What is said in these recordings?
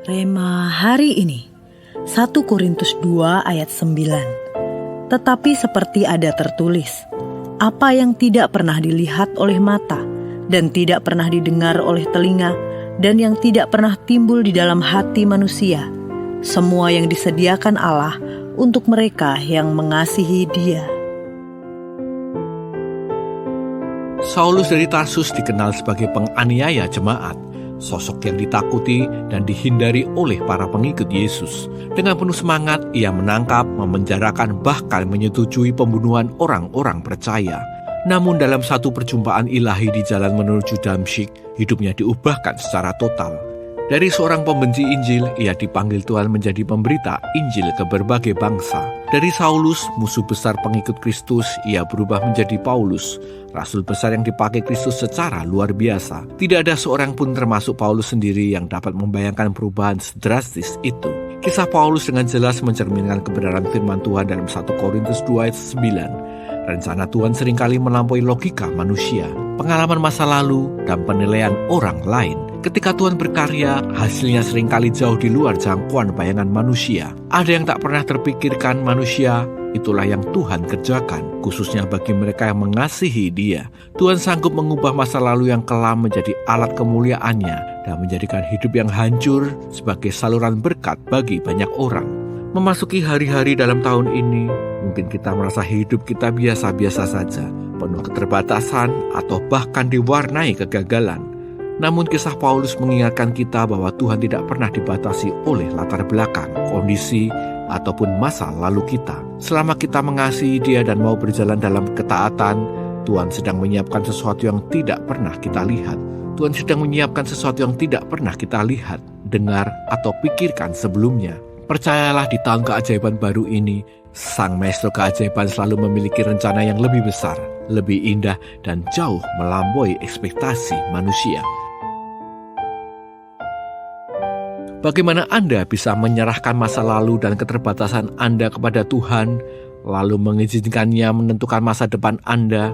Rema hari ini 1 Korintus 2 ayat 9. Tetapi seperti ada tertulis, apa yang tidak pernah dilihat oleh mata dan tidak pernah didengar oleh telinga dan yang tidak pernah timbul di dalam hati manusia, semua yang disediakan Allah untuk mereka yang mengasihi Dia. Saulus dari Tarsus dikenal sebagai penganiaya jemaat, sosok yang ditakuti dan dihindari oleh para pengikut Yesus. Dengan penuh semangat, ia menangkap, memenjarakan, bahkan menyetujui pembunuhan orang-orang percaya. Namun dalam satu perjumpaan ilahi di jalan menuju Damsyik, hidupnya diubahkan secara total. Dari seorang pembenci Injil, ia dipanggil Tuhan menjadi pemberita Injil ke berbagai bangsa. Dari Saulus, musuh besar pengikut Kristus, ia berubah menjadi Paulus, rasul besar yang dipakai Kristus secara luar biasa. Tidak ada seorang pun termasuk Paulus sendiri yang dapat membayangkan perubahan drastis itu. Kisah Paulus dengan jelas mencerminkan kebenaran firman Tuhan dalam 1 Korintus 2 ayat 9. Rencana Tuhan seringkali melampaui logika manusia, pengalaman masa lalu, dan penilaian orang lain. Ketika Tuhan berkarya, hasilnya seringkali jauh di luar jangkauan bayangan manusia. Ada yang tak pernah terpikirkan manusia, itulah yang Tuhan kerjakan, khususnya bagi mereka yang mengasihi Dia. Tuhan sanggup mengubah masa lalu yang kelam menjadi alat kemuliaannya dan menjadikan hidup yang hancur sebagai saluran berkat bagi banyak orang. Memasuki hari-hari dalam tahun ini, mungkin kita merasa hidup kita biasa-biasa saja, penuh keterbatasan atau bahkan diwarnai kegagalan. Namun kisah Paulus mengingatkan kita bahwa Tuhan tidak pernah dibatasi oleh latar belakang, kondisi, ataupun masa lalu kita. Selama kita mengasihi Dia dan mau berjalan dalam ketaatan, Tuhan sedang menyiapkan sesuatu yang tidak pernah kita lihat. Tuhan sedang menyiapkan sesuatu yang tidak pernah kita lihat, dengar, atau pikirkan sebelumnya. Percayalah, di tahun keajaiban baru ini, Sang Maestro Keajaiban selalu memiliki rencana yang lebih besar, lebih indah, dan jauh melampaui ekspektasi manusia. Bagaimana Anda bisa menyerahkan masa lalu dan keterbatasan Anda kepada Tuhan, lalu mengizinkannya menentukan masa depan Anda?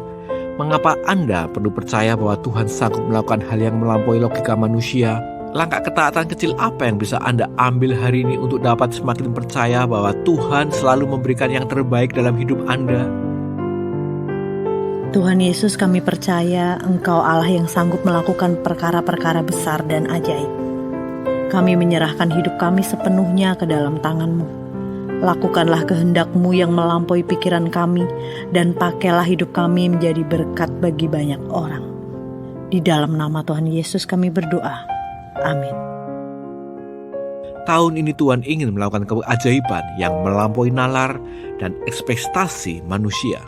Mengapa Anda perlu percaya bahwa Tuhan sanggup melakukan hal yang melampaui logika manusia? Langkah ketaatan kecil apa yang bisa Anda ambil hari ini untuk dapat semakin percaya bahwa Tuhan selalu memberikan yang terbaik dalam hidup Anda? Tuhan Yesus, kami percaya Engkau Allah yang sanggup melakukan perkara-perkara besar dan ajaib. Kami menyerahkan hidup kami sepenuhnya ke dalam tangan-Mu. Lakukanlah kehendak-Mu yang melampaui pikiran kami, dan pakailah hidup kami menjadi berkat bagi banyak orang. Di dalam nama Tuhan Yesus kami berdoa. Amin. Tahun ini Tuhan ingin melakukan keajaiban yang melampaui nalar dan ekspektasi manusia.